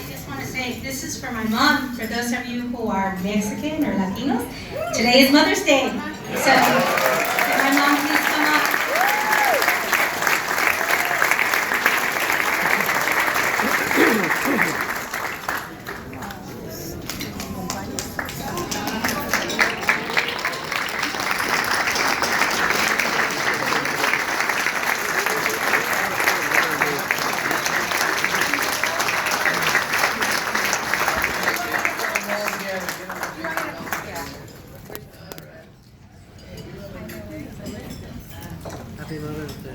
just want to say this is for my mom. For those of you who are Mexican or Latinos, today is Mother's Day. So, can my mom please come up? Happy Mother's Day.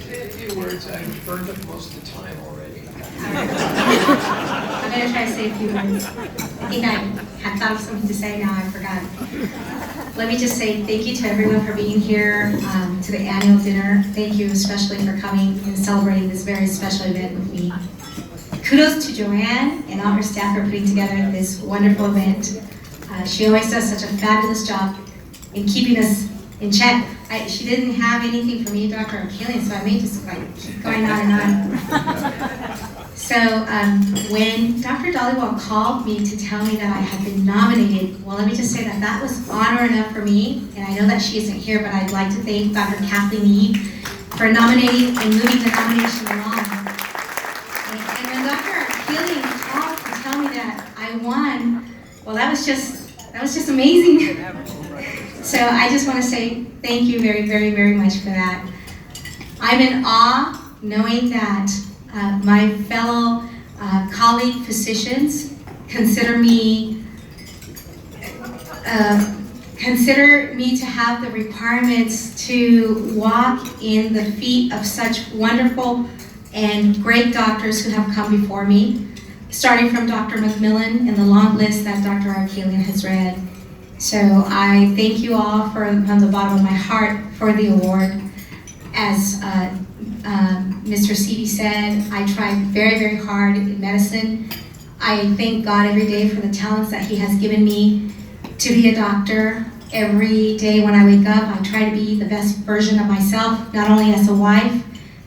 Say a few words. I've burned up most of the time already. I'm going to try to say a few words. I think I had thought of something to say, now I forgot. Let me just say thank you to everyone for being here to the annual dinner. Thank you especially for coming and celebrating this very special event with me. Kudos to Joanne and all her staff for putting together this wonderful event. She always does such a fabulous job in keeping us in check. She didn't have anything for me, Dr. Arcalian, so I may just keep going on and on. So when Dr. Dollywall called me to tell me that I had been nominated, well, let me just say that that was honor enough for me, and I know that she isn't here, but I'd like to thank Dr. Kathleen Eve for nominating and moving the nomination along. And when Dr. Arcalian called to tell me that I won, well, that was just amazing. So I just want to say thank you very, very, very much for that. I'm in awe knowing that my fellow colleague physicians consider me to have the requirements to walk in the feet of such wonderful and great doctors who have come before me, starting from Dr. McMillan and the long list that Dr. Arcalian has read. So I thank you all from the bottom of my heart for the award. As Mr. Seavey said, I tried very, very hard in medicine. I thank God every day for the talents that He has given me to be a doctor. Every day when I wake up, I try to be the best version of myself, not only as a wife,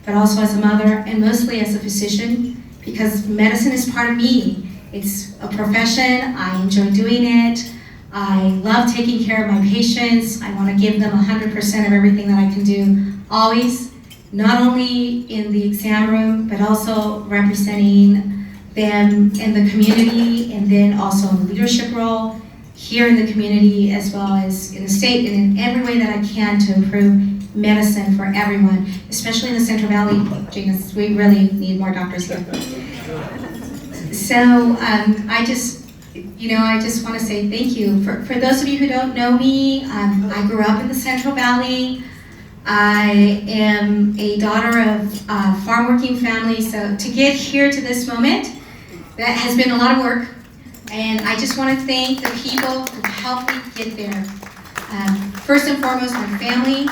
but also as a mother, and mostly as a physician, because medicine is part of me. It's a profession. I enjoy doing it. I love taking care of my patients. I want to give them 100% of everything that I can do, always, not only in the exam room, but also representing them in the community, and then also in the leadership role here in the community, as well as in the state, and in every way that I can to improve medicine for everyone, especially in the Central Valley. Because we really need more doctors here. So I just want to say thank you. For those of you who don't know me, I grew up in the Central Valley. I am a daughter of a farm-working family, so to get here to this moment, that has been a lot of work, and I just want to thank the people who helped me get there. First and foremost, my family,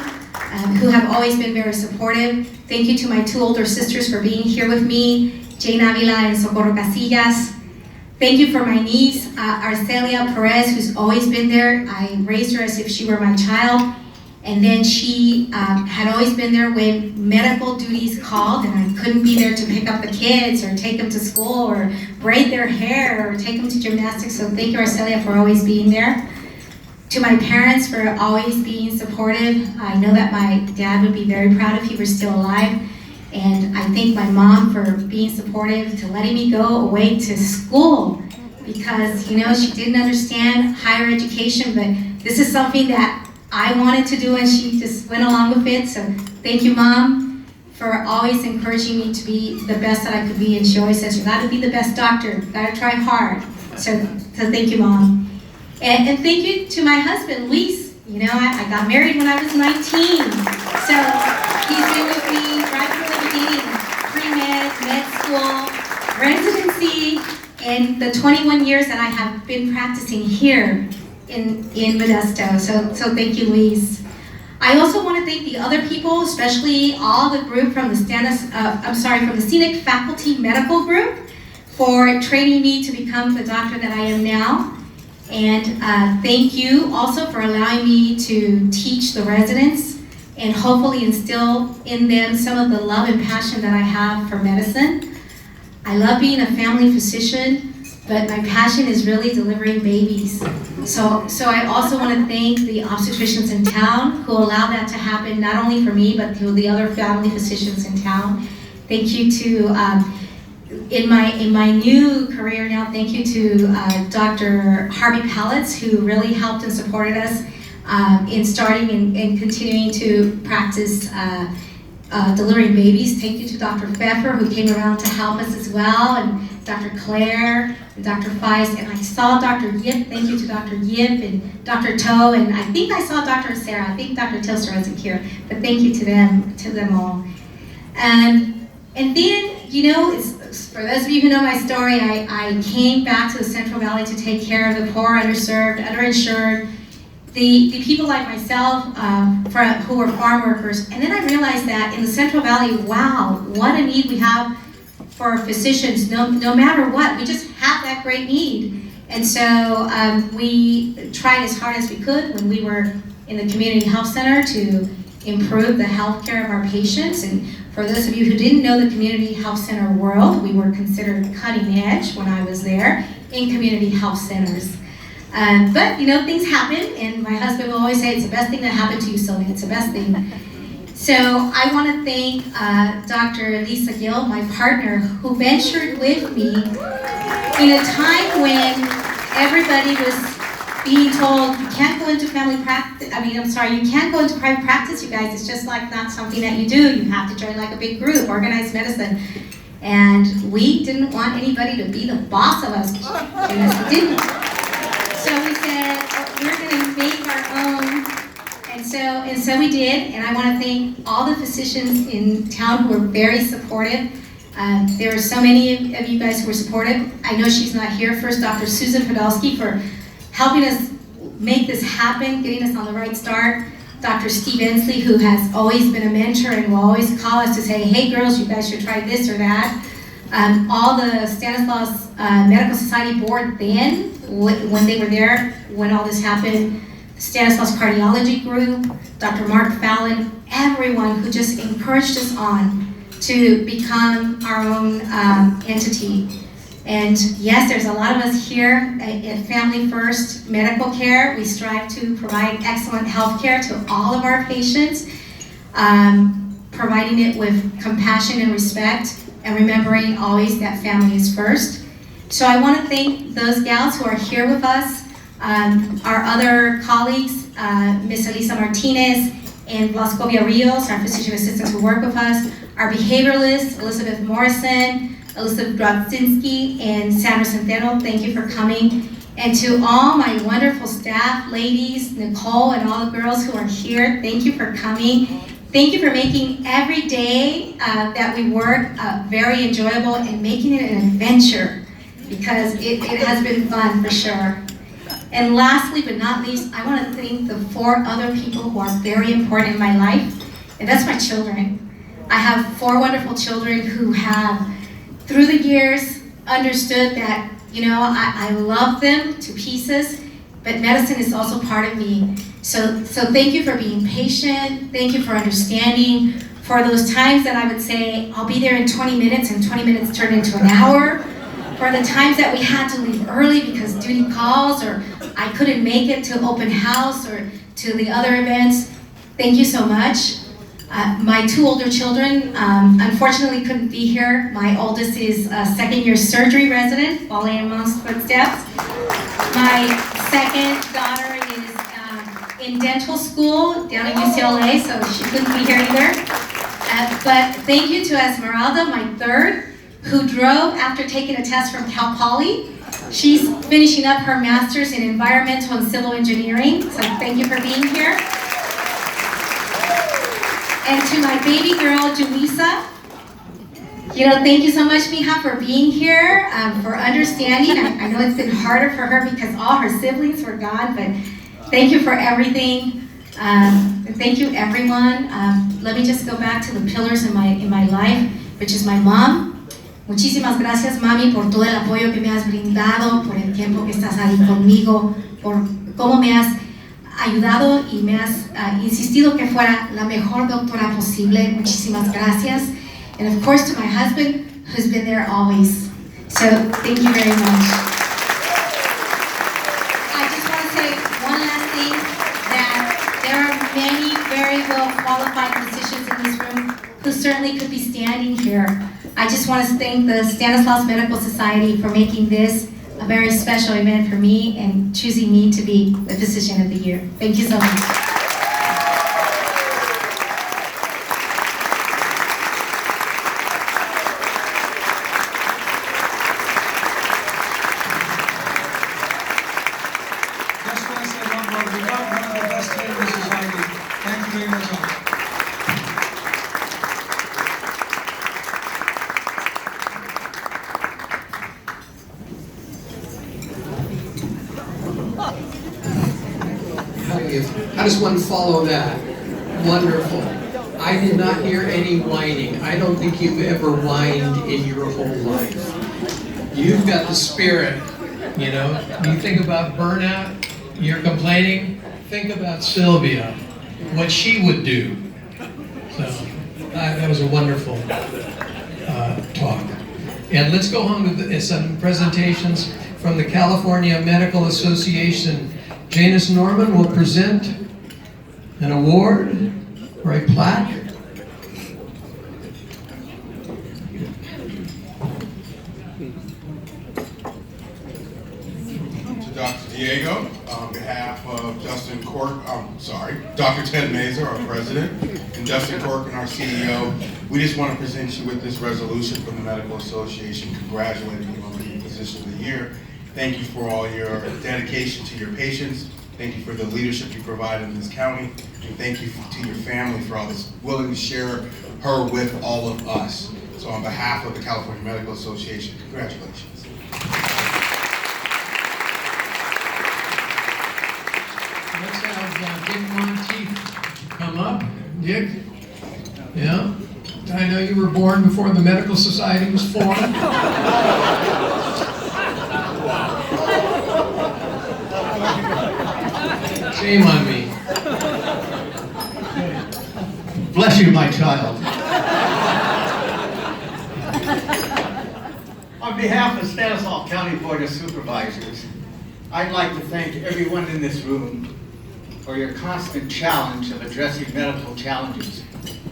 who have always been very supportive. Thank you to my two older sisters for being here with me, Jane Avila and Socorro Casillas. Thank you for my niece, Arcelia Perez, who's always been there. I raised her as if she were my child. And then she had always been there when medical duties called and I couldn't be there to pick up the kids or take them to school or braid their hair or take them to gymnastics. So thank you, Arcelia, for always being there. To my parents for always being supportive. I know that my dad would be very proud if he were still alive. And I thank my mom for being supportive, to letting me go away to school, because she didn't understand higher education, but this is something that I wanted to do and she just went along with it. So thank you, Mom, for always encouraging me to be the best that I could be. And she always says, you gotta be the best doctor, you gotta try hard. So thank you, Mom. And thank you to my husband, Luis. I got married when I was 19. So he's been with me right from the beginning, pre-med, med school, residency, and the 21 years that I have been practicing here in Modesto. So thank you, Luis. I also want to thank the other people, especially all the group from the Scenic Faculty Medical Group, for training me to become the doctor that I am now. And thank you also for allowing me to teach the residents and hopefully instill in them some of the love and passion that I have for medicine. I love being a family physician, but my passion is really delivering babies. So I also want to thank the obstetricians in town who allow that to happen, not only for me, but to the other family physicians in town. Thank you to, in my new career now, thank you to Dr. Harvey Pallets, who really helped and supported us in starting and continuing to practice delivering babies. Thank you to Dr. Pfeffer, who came around to help us as well, and Dr. Claire, and Dr. Feist, and I saw Dr. Yip. Thank you to Dr. Yip and Dr. Toe, and I think I saw Dr. Sarah. I think Dr. Tilster wasn't here, but thank you to them all. And then, you know, for those of you who know my story, I came back to the Central Valley to take care of the poor, underserved, underinsured, the people like myself who were farm workers. And then I realized that in the Central Valley, wow, what a need we have for physicians, no matter what. We just have that great need. And so we tried as hard as we could when we were in the community health center to improve the health care of our patients. And for those of you who didn't know the community health center world, we were considered cutting edge when I was there in community health centers. But you know, things happen, and my husband will always say, it's the best thing that happened to you, Sylvia, it's the best thing. So I want to thank Dr. Lisa Gill, my partner, who ventured with me in a time when everybody was being told, you can't go into family practice, you can't go into private practice, you guys, it's just like not something that you do, you have to join like a big group, organized medicine. And we didn't want anybody to be the boss of us, we didn't. So we said, we're going to make our own, and so we did. And I want to thank all the physicians in town who were very supportive. There were so many of you guys who were supportive. I know she's not here. First, Dr. Susan Podolsky for helping us make this happen, getting us on the right start. Dr. Steve Ensley, who has always been a mentor and will always call us to say, hey girls, you guys should try this or that. All the Stanislaus Medical Society board then, when they were there, when all this happened, Stanislaus Cardiology Group, Dr. Mark Fallon, everyone who just encouraged us on to become our own entity. And yes, there's a lot of us here at Family First Medical Care. We strive to provide excellent health care to all of our patients, providing it with compassion and respect, and remembering always that family is first. So I want to thank those gals who are here with us, our other colleagues, Ms. Elisa Martinez and Blascovia Rios, our physician assistants who work with us, our behavioralists, Elizabeth Morrison, Elizabeth Brodzinski, and Sandra Centeno, thank you for coming. And to all my wonderful staff, ladies, Nicole, and all the girls who are here, thank you for coming. Thank you for making every day that we work very enjoyable and making it an adventure, because it has been fun for sure. And lastly but not least, I want to thank the 4 other people who are very important in my life, and that's my children. I have 4 wonderful children who have, through the years, understood that, you know, I love them to pieces, but medicine is also part of me. So thank you for being patient. Thank you for understanding. For those times that I would say, I'll be there in 20 minutes, and 20 minutes turned into an hour. For the times that we had to leave early because duty calls, or I couldn't make it to open house or to the other events, thank you so much. My 2 older children unfortunately couldn't be here. My oldest is a 2nd-year surgery resident, following in Mom's footsteps. My 2nd daughter is in dental school down at UCLA, so she couldn't be here either. But thank you to Esmeralda, my 3rd, who drove after taking a test from Cal Poly. She's finishing up her master's in environmental and civil engineering, so thank you for being here. And to my baby girl, Julissa, you know, thank you so much, Mija, for being here, for understanding. I know it's been harder for her because all her siblings were gone, but thank you for everything. Thank you, everyone. Let me just go back to the pillars in my life, which is my mom. Muchísimas gracias, mami, por todo el apoyo que me has brindado, por el tiempo que estás ahí conmigo, por cómo me has ayudado y me has insistido que fuera la mejor doctora posible. Muchísimas gracias. And of course to my husband, who's been there always. So thank you very much. I just want to say one last thing, that there are many very well qualified physicians in this room who certainly could be standing here. I just want to thank the Stanislaus Medical Society for making this a very special event for me and choosing me to be the Physician of the Year. Thank you so much. Just want to say one more. We got one of the best here in the society. Thank you very much. How does one follow that? Wonderful. I did not hear any whining. I don't think you've ever whined in your whole life. You've got the spirit, you know. You think about burnout, you're complaining, think about Silvia, what she would do. So that was a wonderful talk. And let's go on with some presentations from the California Medical Association. Janice Norman will present an award or a plaque. To Dr. Diego, on behalf of Dr. Ted Mazur, our president, and Justin Corcoran, our CEO, we just want to present you with this resolution from the Medical Association congratulating you on being Physician of the Year. Thank you for all your dedication to your patients. Thank you for the leadership you provide in this county. And thank you to your family for all this, willing to share her with all of us. So on behalf of the California Medical Association, congratulations. Let's have Dick Monteith come up. Dick? Yeah? I know you were born before the Medical Society was formed. Shame on me. Bless you, my child. On behalf of Stanislaus County Board of Supervisors, I'd like to thank everyone in this room for your constant challenge of addressing medical challenges.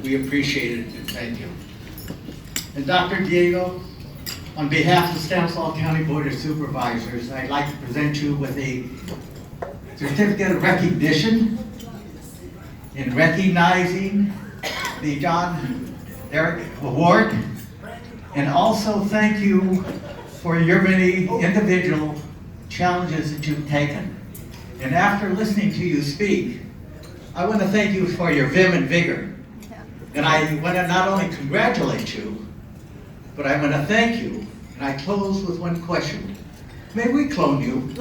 We appreciate it and thank you. And Dr. Diego, on behalf of Stanislaus County Board of Supervisors, I'd like to present you with a certificate of recognition in recognizing the John Derrick Award, and also thank you for your many individual challenges that you've taken. And after listening to you speak, I want to thank you for your vim and vigor. And I want to not only congratulate you, but I want to thank you. And I close with one question. May we clone you?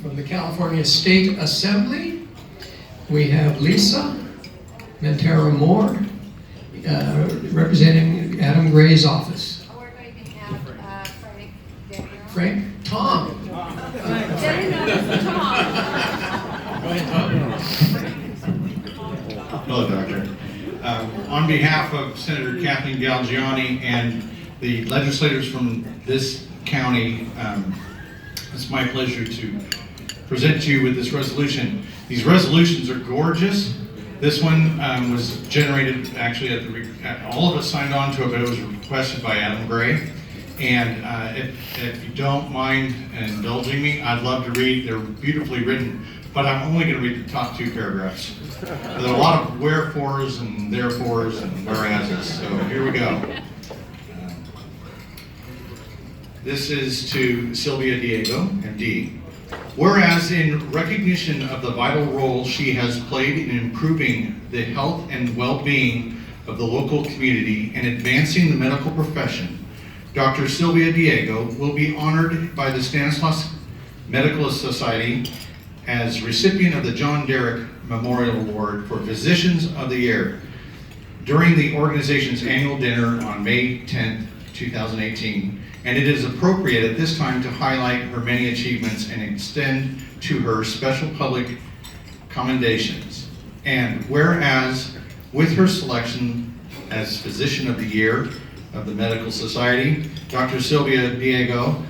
From the California State Assembly, we have Lisa Mentera Moore, representing Adam Gray's office. We're going to have Frank Daniel. Frank? Tom. Go ahead, Tom. Hello, Doctor. On behalf of Senator Kathleen Galgiani and the legislators from this county, it's my pleasure to present to you with this resolution. These resolutions are gorgeous. This one was generated actually all of us signed on to it, but it was requested by Adam Gray. And if you don't mind indulging me, I'd love to read. They're beautifully written, but I'm only going to read the top two paragraphs. There are a lot of wherefores and therefores and whereases, so here we go. This is to Silvia Diego, MD. Whereas in recognition of the vital role she has played in improving the health and well-being of the local community and advancing the medical profession, Dr. Silvia Diego will be honored by the Stanislaus Medical Society as recipient of the John Derrick Memorial Award for Physicians of the Year during the organization's annual dinner on May 10th, 2018, and it is appropriate at this time to highlight her many achievements and extend to her special public commendations. And whereas, with her selection as Physician of the Year of the Medical Society, Dr. Silvia Diego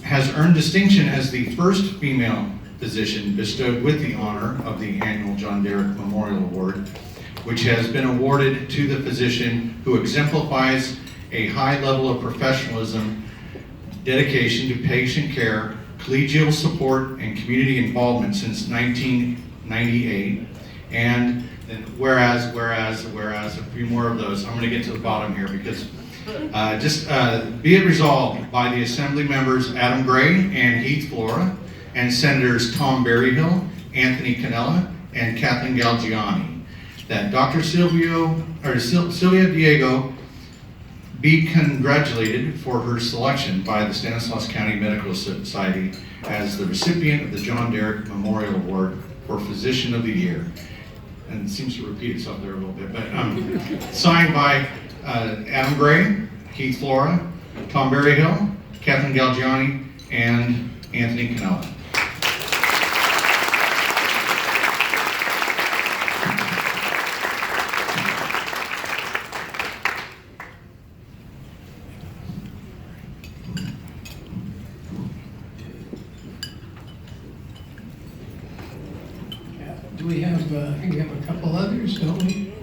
has earned distinction as the first female physician bestowed with the honor of the annual John Derrick Memorial Award, which has been awarded to the physician who exemplifies a high level of professionalism, dedication to patient care, collegial support, and community involvement since 1998. And then whereas, a few more of those. I'm going to get to the bottom here because be it resolved by the Assembly members Adam Gray and Heath Flora, and Senators Tom Berryhill, Anthony Cannella, and Kathleen Galgiani, that Dr. Silvia Diego be congratulated for her selection by the Stanislaus County Medical Society as the recipient of the John Derrick Memorial Award for Physician of the Year. And it seems to repeat itself there a little bit, but signed by Adam Gray, Heath Flora, Tom Berryhill, Kathleen Galgiani, and Anthony Cannella. Do we have, I think we have a couple others, don't we?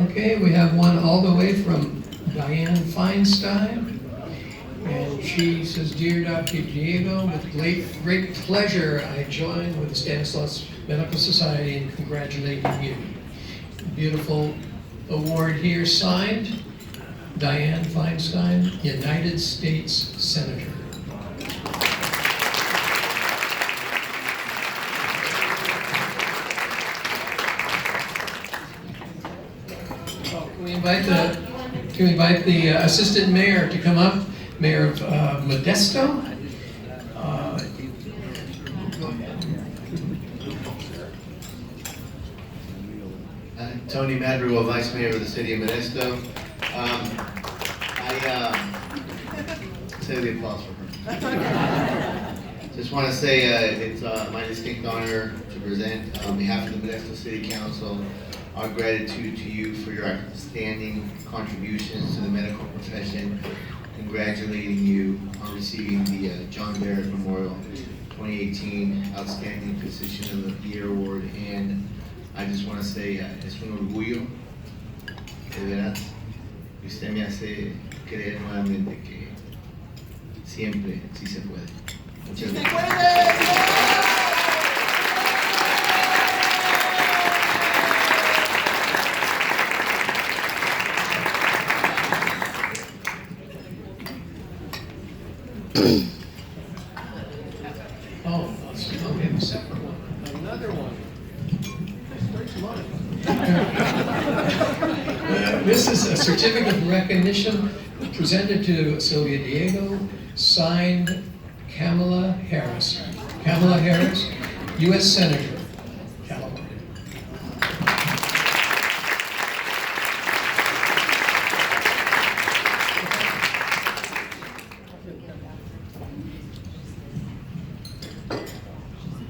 Okay, we have one all the way from Diane Feinstein. And she says, "Dear Dr. Diego, with great pleasure, I join with the Stanislaus Medical Society in congratulating you." Beautiful award here, signed Diane Feinstein, United States Senator. Can we invite the Assistant Mayor to come up? Mayor of Modesto. Tony Madrigal, Vice Mayor of the City of Modesto. Say the applause for her. Just want to say it's my distinct honor to present on behalf of the Modesto City Council our gratitude to you for your outstanding contributions to the medical profession, congratulating you on receiving the John Derrick Memorial 2018 Outstanding Physician of the Year Award. And I just want to say, es un orgullo, de veras, y usted me hace creer nuevamente que siempre sí se puede. Muchas gracias. Oh, we have a separate one. Another one. This is a certificate of recognition presented to Silvia Diego, signed Kamala Harris. Kamala Harris, U.S. Senator, California.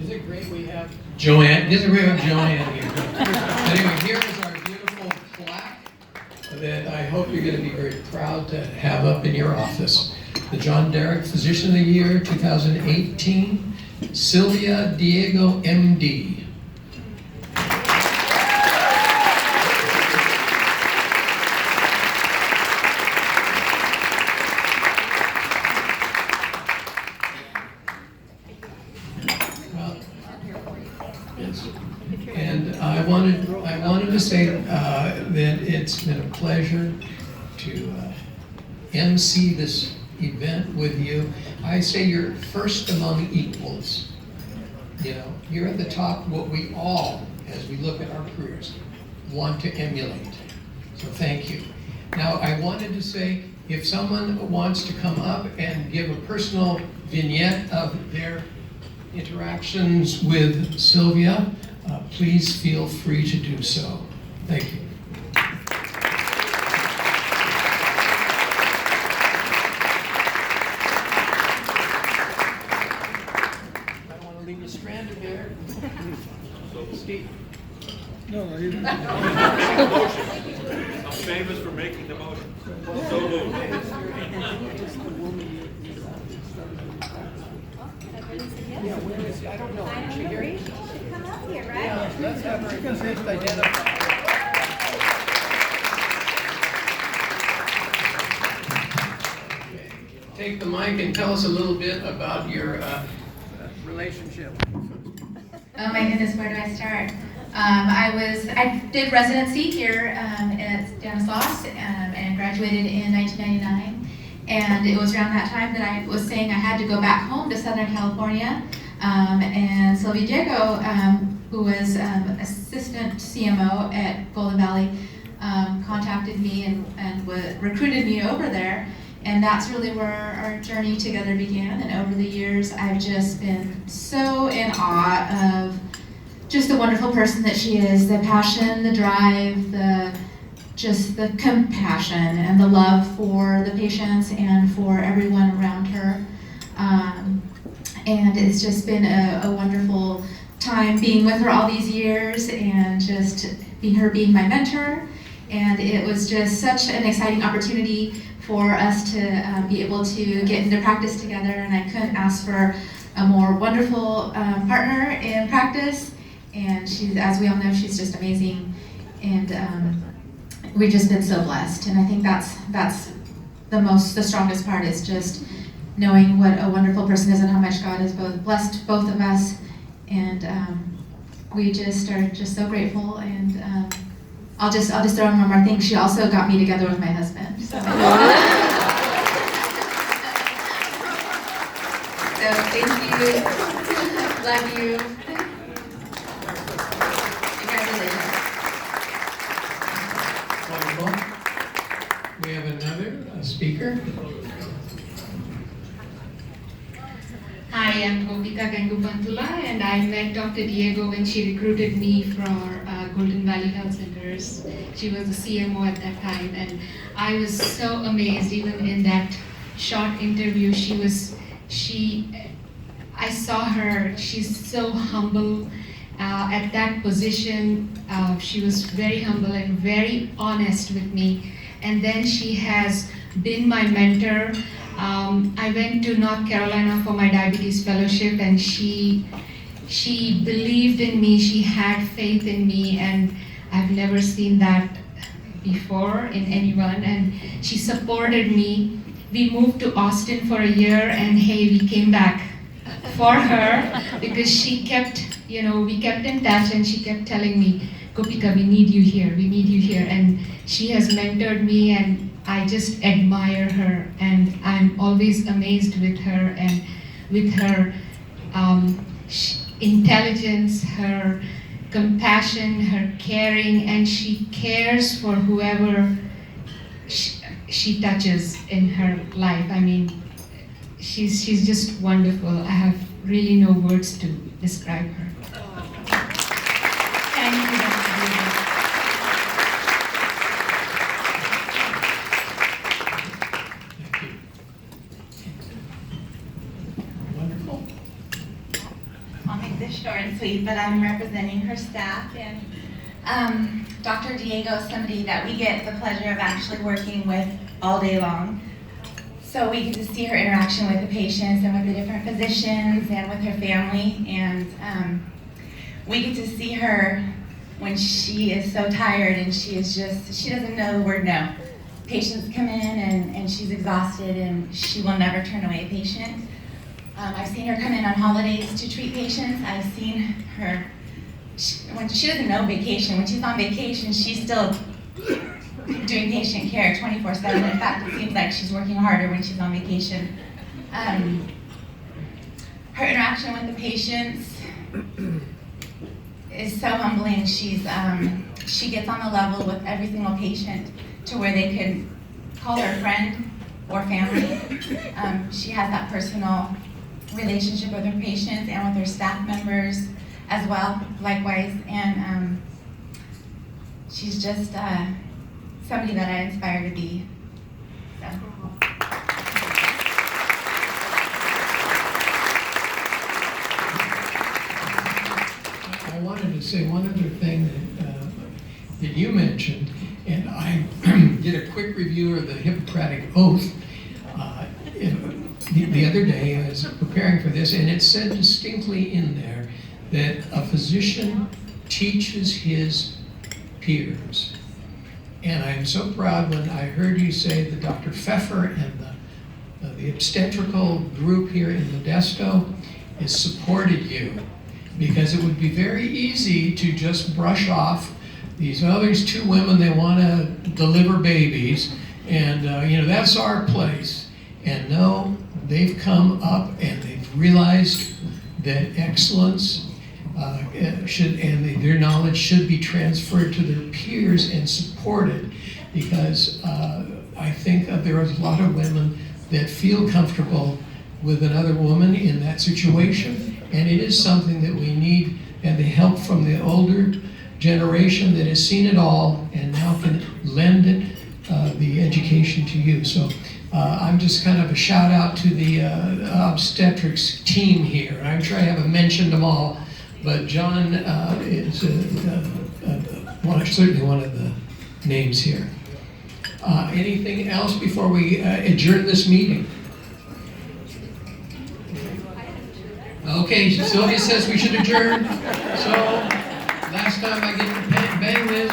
Is it great we have Joanne? Isn't it great we have Joanne here? Anyway, here is our beautiful plaque that I hope you're going to be very proud to have up in your office. The John Derrick Physician of the Year 2018, Silvia Diego, MD. And I wanted to say that it's been a pleasure to MC this event with you. I say you're first among equals. You know, you're at the top, what we all as we look at our careers, want to emulate. So thank you. Now, I wanted to say, if someone wants to come up and give a personal vignette of their interactions with Silvia, please feel free to do so. Thank you. I don't want to leave you stranded there. Steve. No, you didn't. I'm famous for making the motion. So moved. Yeah, where is she? I don't know. Is she here? Come up here, right? Yeah, let's have her. You can say it's identified. Take the mic and tell us a little bit about your relationship. Oh my goodness, where do I start? I did residency here at Stanislaus and graduated in 1999. And it was around that time that I was saying I had to go back home to Southern California. And Silvia Diego, who was assistant CMO at Golden Valley, contacted me and recruited me over there. And that's really where our journey together began. And over the years, I've just been so in awe of just the wonderful person that she is, the passion, the drive, just the compassion and the love for the patients and for everyone around her. And it's just been a wonderful time being with her all these years and just her being my mentor. And it was just such an exciting opportunity for us to be able to get into practice together, and I couldn't ask for a more wonderful partner in practice. And she's, as we all know, she's just amazing, and we've just been so blessed. And I think that's the strongest part is just knowing what a wonderful person is and how much God has blessed both of us, and we just are just so grateful. And I'll just throw in one more thing. She also got me together with my husband. So, so thank you. Love you. Congratulations. Wonderful. We have another speaker. Hi, I'm Gopika Gangupantula, and I met Dr. Diego when she recruited me for Golden Valley Health Centers. She was the CMO at that time, and I was so amazed. Even in that short interview, I saw her. She's so humble. At that position, she was very humble and very honest with me. And then she has been my mentor. I went to North Carolina for my diabetes fellowship, and she believed in me, she had faith in me, and I've never seen that before in anyone, and she supported me. We moved to Austin for a year, and hey, we came back for her because she kept, we kept in touch, and she kept telling me, Gopika, we need you here, and she has mentored me, and I just admire her, and I'm always amazed with her and with her intelligence, her compassion, her caring, and she cares for whoever she touches in her life. I mean, she's just wonderful. I have really no words to describe her. Thank you, Dr. Diego. Wonderful. I'll make this short and sweet, but I'm representing her staff, and Dr. Diego is somebody that we get the pleasure of actually working with all day long. So we get to see her interaction with the patients and with the different physicians and with her family, and we get to see her when she is so tired and she doesn't know the word no. Patients come in and she's exhausted and she will never turn away a patient. I've seen her come in on holidays to treat patients. I've seen her, when she doesn't know vacation, when she's on vacation, she's still doing patient care 24/7. In fact, it seems like she's working harder when she's on vacation. Her interaction with the patients is so humbling. She gets on the level with every single patient to where they can call her friend or family. She has that personal relationship with her patients and with her staff members as well, likewise. And she's just somebody that I aspire to be. So. I wanted to say one other thing that you mentioned, and I did a quick review of the Hippocratic Oath the other day as preparing for this, and it said distinctly in there that a physician teaches his peers. And I'm so proud when I heard you say that Dr. Pfeffer and the obstetrical group here in Modesto has supported you, because it would be very easy to just brush off these, oh, there's two women, they want to deliver babies, and that's our place. And no, they've come up and they've realized that excellence their knowledge should be transferred to their peers and supported, because I think there are a lot of women that feel comfortable with another woman in that situation, and it is something that we need, and the help from the older generation that has seen it all and now can lend it the education to you. So I'm just kind of a shout out to the obstetrics team here. I'm sure I haven't mentioned them all, but John is certainly one of the names here. Anything else before we adjourn this meeting? Okay, Silvia says we should adjourn. So last time I get to bang this.